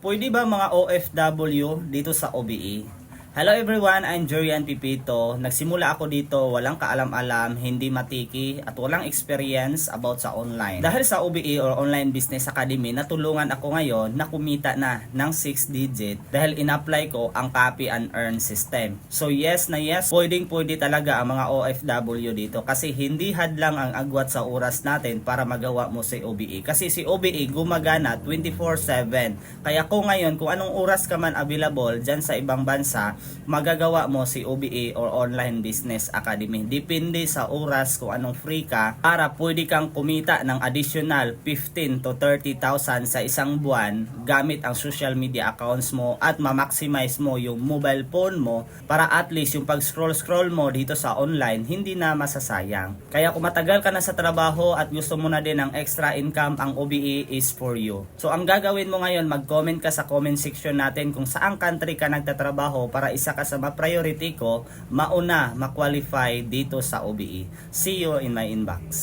Pwede ba mga OFW dito sa OBE? Hello everyone, I'm Jorian Pipito. Nagsimula ako dito, walang kaalam-alam, hindi matiki, at walang experience about sa online. Dahil sa OBE or Online Business Academy, natulungan ako ngayon na kumita na ng 6 digit dahil in-apply ko ang copy and earn system. So yes na yes, pwedeng-pwede talaga ang mga OFW dito kasi hindi hadlang ang agwat sa oras natin para magawa mo si OBE. Kasi si OBE gumagana 24/7. Kaya kung ngayon, kung anong oras ka man available dyan sa ibang bansa, magagawa mo si OBE or Online Business Academy. Depende sa oras kung anong free ka para pwede kang kumita ng additional 15 to 30,000 sa isang buwan gamit ang social media accounts mo at ma-maximize mo yung mobile phone mo para at least yung pag-scroll mo dito sa online hindi na masasayang. Kaya kung matagal ka na sa trabaho at gusto mo na din ng extra income, ang OBE is for you. So ang gagawin mo ngayon, mag-comment ka sa comment section natin kung saang country ka nagtatrabaho para isa ka sa ma-priority ko, mauna, ma-qualify dito sa OBE. See you in my inbox.